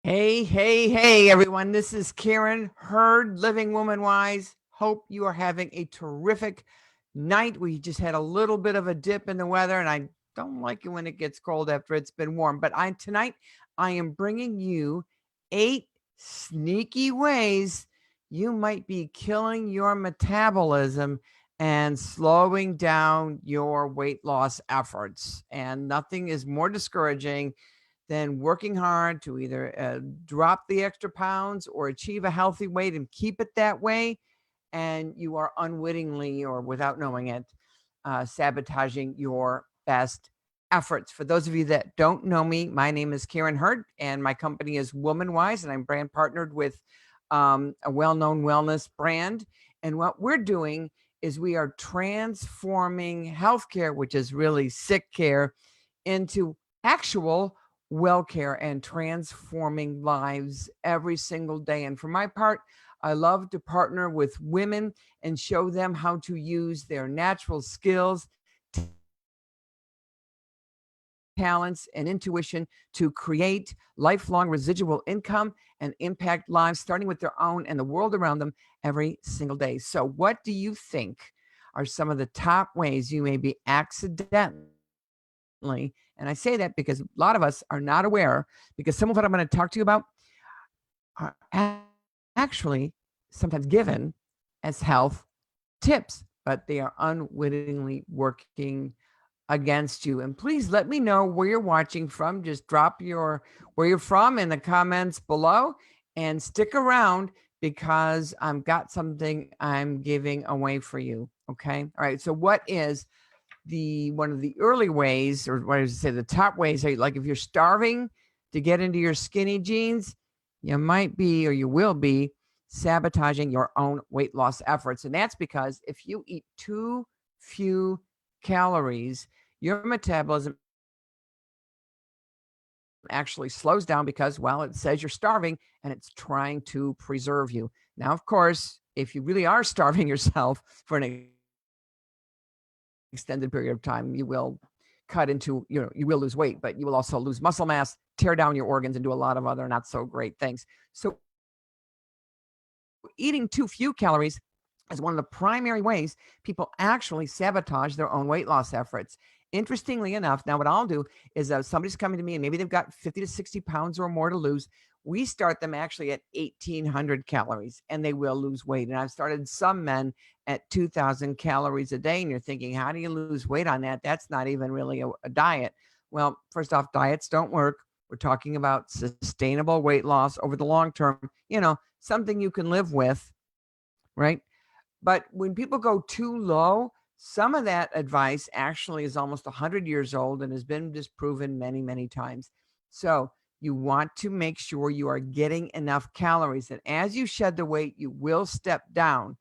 Hey, everyone. This is Karen Hurd, Living Woman Wise. Hope you are having a terrific night. We just had a little bit of a dip in the weather, and I don't like it when it gets cold after it's been warm. But tonight I am bringing you 8 sneaky ways you might be killing your metabolism and slowing down your weight loss efforts. And nothing is more discouraging than working hard to either drop the extra pounds or achieve a healthy weight and keep it that way. And you are unwittingly or without knowing it, sabotaging your best efforts. For those of you that don't know me, my name is Karen Hurd, and my company is Woman Wise, and I'm brand partnered with a well known wellness brand. And what we're doing is we are transforming healthcare, which is really sick care, into actual well care and transforming lives every single day. And for my part, I love to partner with women and show them how to use their natural skills, talents, and intuition to create lifelong residual income and impact lives, starting with their own and the world around them every single day. So, what do you think are some of the top ways you may be accidentally, and I say that because a lot of us are not aware, because some of what I'm going to talk to you about are actually sometimes given as health tips, but they are unwittingly working against you. And please let me know where you're watching from. Just drop your where you're from in the comments below and stick around because I've got something I'm giving away for you. Okay. All right. So what is the one of the early ways, or what does it say, the top ways, like if you're starving to get into your skinny jeans, you might be or you will be sabotaging your own weight loss efforts. And that's because if you eat too few calories, your metabolism actually slows down because, well, it says you're starving and it's trying to preserve you. Now, of course, if you really are starving yourself for an extended period of time, you will cut into, you will lose weight, but you will also lose muscle mass, tear down your organs, and do a lot of other not so great things. So eating too few calories is one of the primary ways people actually sabotage their own weight loss efforts. Interestingly enough, now what I'll do is somebody's coming to me and maybe they've got 50 to 60 pounds or more to lose. We start them actually at 1,800 calories and they will lose weight. And I've started some men at 2,000 calories a day. And you're thinking, how do you lose weight on that? That's not even really a diet. Well, first off, diets don't work. We're talking about sustainable weight loss over the long term, something you can live with, right? But when people go too low, some of that advice actually is almost 100 years old and has been disproven many, many times. So you want to make sure you are getting enough calories. And as you shed the weight, you will step down.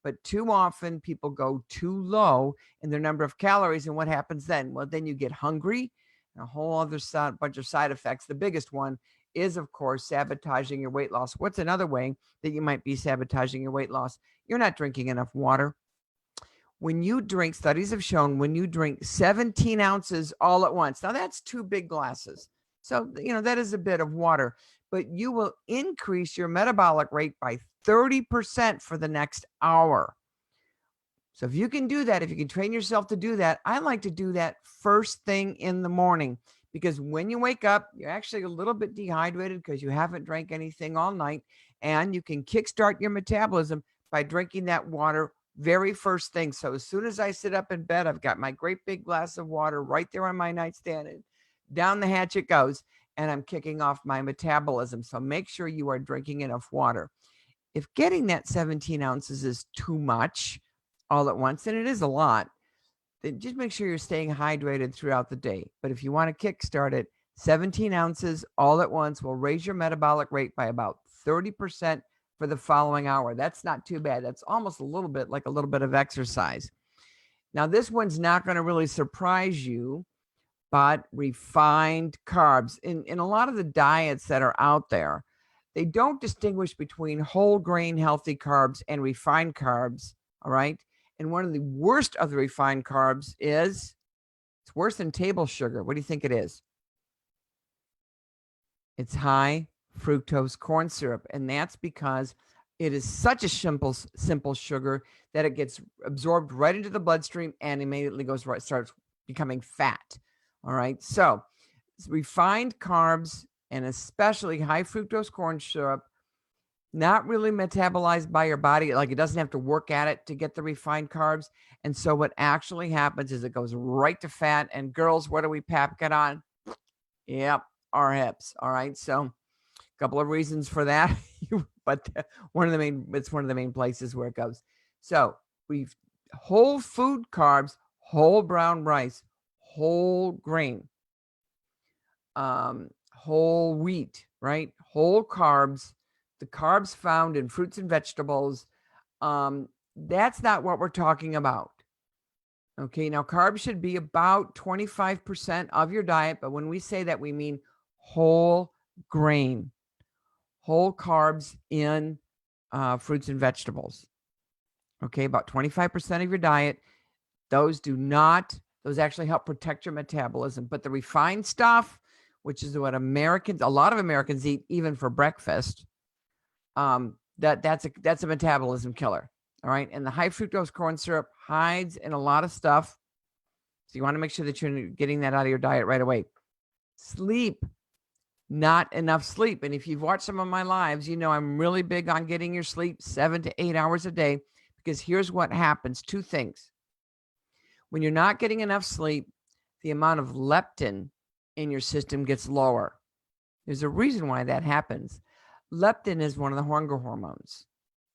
But too often people go too low in their number of calories. And what happens then? Well, then you get hungry and a whole other bunch of side effects. The biggest one is, of course, sabotaging your weight loss. What's another way that you might be sabotaging your weight loss? You're not drinking enough water. When you drink, studies have shown when you drink 17 ounces all at once, now that's 2 big glasses. So, that is a bit of water, but you will increase your metabolic rate by 30% for the next hour. So if you can do that, if you can train yourself to do that, I like to do that first thing in the morning because when you wake up, you're actually a little bit dehydrated because you haven't drank anything all night, and you can kickstart your metabolism by drinking that water very first thing. So as soon as I sit up in bed, I've got my great big glass of water right there on my nightstand, and down the hatch it goes, and I'm kicking off my metabolism. So make sure you are drinking enough water. If getting that 17 ounces is too much all at once, and it is a lot, then just make sure you're staying hydrated throughout the day. But if you want to kickstart it, 17 ounces all at once will raise your metabolic rate by about 30% for the following hour. That's not too bad. That's almost a little bit like a little bit of exercise. Now, this one's not going to really surprise you, but refined carbs. In a lot of the diets that are out there, they don't distinguish between whole grain healthy carbs and refined carbs. All right. And one of the worst of the refined carbs is it's worse than table sugar. What do you think it is? It's high fructose corn syrup. And that's because it is such a simple sugar that it gets absorbed right into the bloodstream and immediately starts becoming fat. All right. So refined carbs and especially high fructose corn syrup, not really metabolized by your body. Like, it doesn't have to work at it to get the refined carbs. And so what actually happens is it goes right to fat. And girls, what do we pack it on? Yep, our hips. All right. So a couple of reasons for that, but it's one of the main places where it goes. So we've whole food carbs, whole brown rice, whole grain, whole wheat, right? Whole carbs, the carbs found in fruits and vegetables. That's not what we're talking about. Okay, now carbs should be about 25% of your diet, but when we say that, we mean whole grain, whole carbs in fruits and vegetables. Okay, about 25% of your diet. Those actually help protect your metabolism. But the refined stuff, which is what a lot of Americans eat even for breakfast, that's a metabolism killer. All right. And the high fructose corn syrup hides in a lot of stuff. So you want to make sure that you're getting that out of your diet right away. Sleep, not enough sleep. And if you've watched some of my lives, you know I'm really big on getting your sleep 7 to 8 hours a day, because here's what happens. Two things. When you're not getting enough sleep, the amount of leptin in your system gets lower. There's a reason why that happens. Leptin is one of the hunger hormones.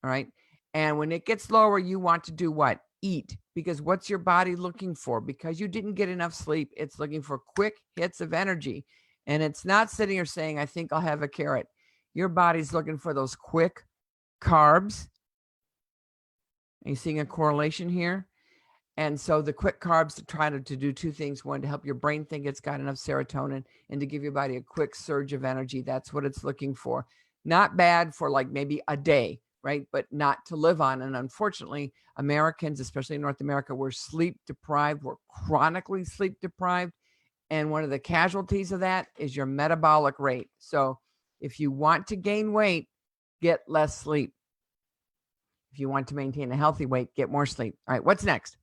All right. And when it gets lower, you want to do what? Eat. Because what's your body looking for? Because you didn't get enough sleep, it's looking for quick hits of energy. And it's not sitting here saying, I think I'll have a carrot. Your body's looking for those quick carbs. Are you seeing a correlation here? And so the quick carbs to try to do two things. One, to help your brain think it's got enough serotonin, and to give your body a quick surge of energy. That's what it's looking for. Not bad for like maybe a day, right? But not to live on. And unfortunately, Americans, especially in North America, we're sleep deprived. We're chronically sleep deprived. And one of the casualties of that is your metabolic rate. So if you want to gain weight, get less sleep. If you want to maintain a healthy weight, get more sleep. All right, what's next?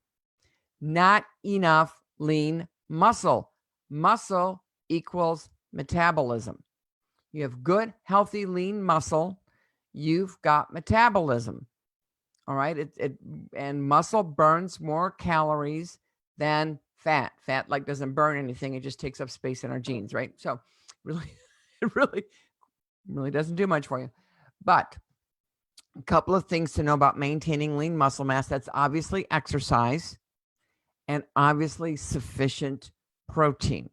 Not enough lean muscle. Muscle equals metabolism. You have good, healthy, lean muscle, you've got metabolism. All right. And muscle burns more calories than fat. Fat doesn't burn anything. It just takes up space in our genes, right? So it really doesn't do much for you. But a couple of things to know about maintaining lean muscle mass. That's obviously exercise and obviously sufficient protein.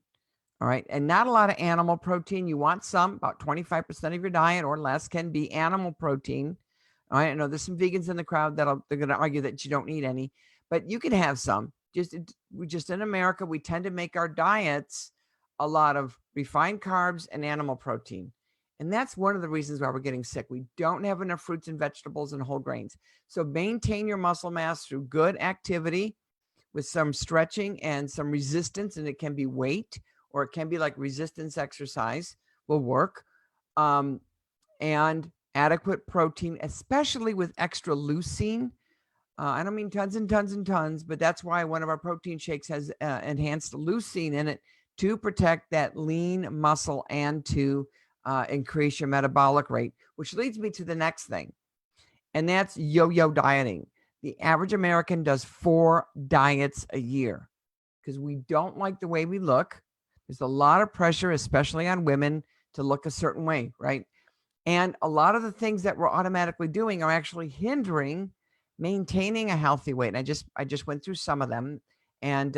All right. And not a lot of animal protein. You want some, about 25% of your diet or less can be animal protein. All right. I know there's some vegans in the crowd they're going to argue that you don't need any, but you can have some. Just in America, we tend to make our diets a lot of refined carbs and animal protein. And that's one of the reasons why we're getting sick. We don't have enough fruits and vegetables and whole grains. So maintain your muscle mass through good activity with some stretching and some resistance. And it can be weight, or it can be like resistance exercise will work. And adequate protein, especially with extra leucine. I don't mean tons and tons and tons, but that's why one of our protein shakes has enhanced leucine in it to protect that lean muscle and to increase your metabolic rate, which leads me to the next thing. And that's yo-yo dieting. The average American does 4 diets a year because we don't like the way we look. There's a lot of pressure, especially on women, to look a certain way, right? And a lot of the things that we're automatically doing are actually hindering maintaining a healthy weight. And I just went through some of them, and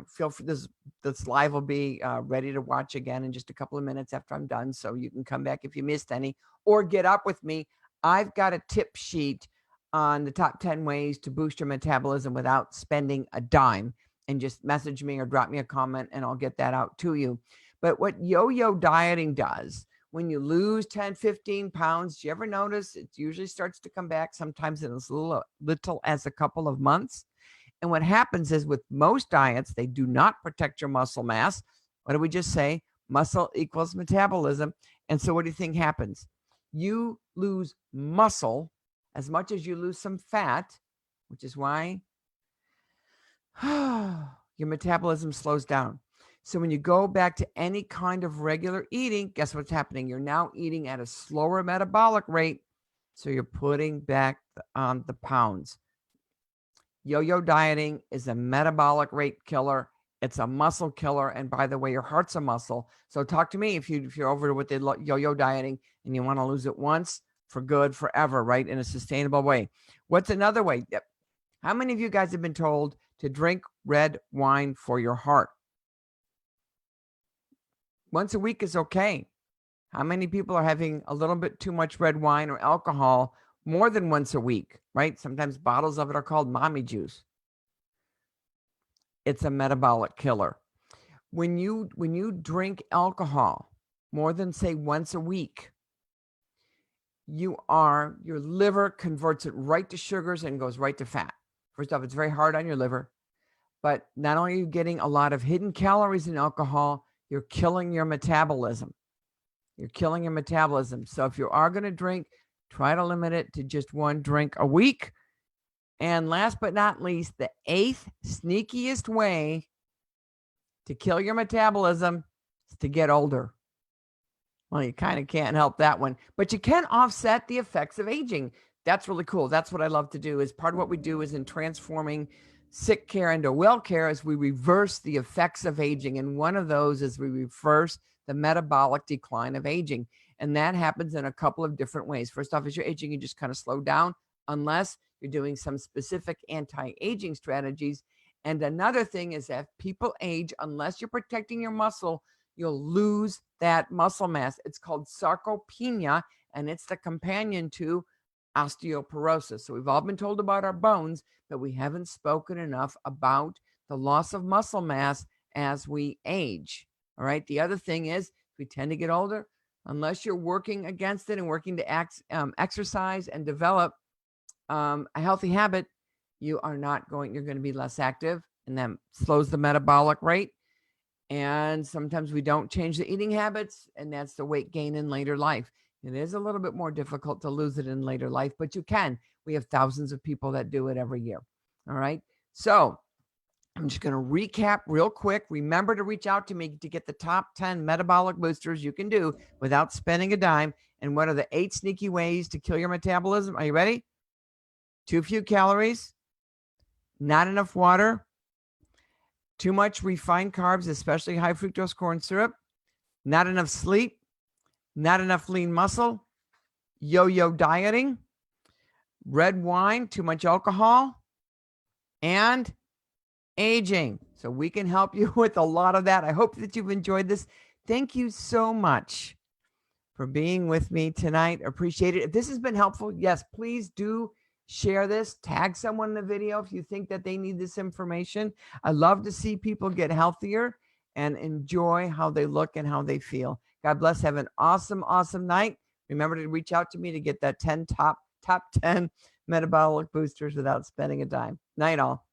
feel free. This live will be ready to watch again in just a couple of minutes after I'm done, so you can come back if you missed any, or get up with me. I've got a tip sheet on the top 10 ways to boost your metabolism without spending a dime, and just message me or drop me a comment and I'll get that out to you. But what yo-yo dieting does, when you lose 10, 15 pounds, do you ever notice it usually starts to come back sometimes in as little as a couple of months? And what happens is with most diets, they do not protect your muscle mass. What did we just say? Muscle equals metabolism. And so what do you think happens? You lose muscle as much as you lose some fat, which is why your metabolism slows down. So when you go back to any kind of regular eating, guess what's happening? You're now eating at a slower metabolic rate. So you're putting back on the pounds. Yo-yo dieting is a metabolic rate killer. It's a muscle killer. And by the way, your heart's a muscle. So talk to me if you're over with the yo-yo dieting and you want to lose it once for good, forever, right? In a sustainable way. What's another way? How many of you guys have been told to drink red wine for your heart? Once a week is okay. How many people are having a little bit too much red wine or alcohol more than once a week, right? Sometimes bottles of it are called mommy juice. It's a metabolic killer. When you drink alcohol more than, say, once a week, your liver converts it right to sugars and goes right to fat. First off, it's very hard on your liver, but not only are you getting a lot of hidden calories in alcohol, you're killing your metabolism. You're killing your metabolism. So if you are going to drink, try to limit it to just one drink a week. And last but not least, the 8th sneakiest way to kill your metabolism is to get older. Well, you kind of can't help that one, but you can offset the effects of aging. That's really cool. That's what I love to do. Is part of what we do is in transforming sick care into well care is we reverse the effects of aging. And one of those is we reverse the metabolic decline of aging. And that happens in a couple of different ways. First off, as you're aging, you just kind of slow down unless you're doing some specific anti-aging strategies. And another thing is that people age, unless you're protecting your muscle, you'll lose that muscle mass. It's called sarcopenia, and it's the companion to osteoporosis. So we've all been told about our bones, but we haven't spoken enough about the loss of muscle mass as we age. All right. The other thing is we tend to get older, unless you're working against it and working to exercise and develop a healthy habit, you're going to be less active, and that slows the metabolic rate. And sometimes we don't change the eating habits, and that's the weight gain in later life. It is a little bit more difficult to lose it in later life, but you can. We have thousands of people that do it every year. All right. So I'm just going to recap real quick. Remember to reach out to me to get the top 10 metabolic boosters you can do without spending a dime. And what are the 8 sneaky ways to kill your metabolism? Are you ready? Too few calories, not enough water, too much refined carbs, especially high fructose corn syrup, not enough sleep, not enough lean muscle, yo-yo dieting, red wine, too much alcohol, and aging. So we can help you with a lot of that. I hope that you've enjoyed this. Thank you so much for being with me tonight. Appreciate it. If this has been helpful, yes, please do share this, tag someone in the video if you think that they need this information. I love to see people get healthier and enjoy how they look and how they feel. God bless. Have an awesome, awesome night. Remember to reach out to me to get that top 10 metabolic boosters without spending a dime. Night all.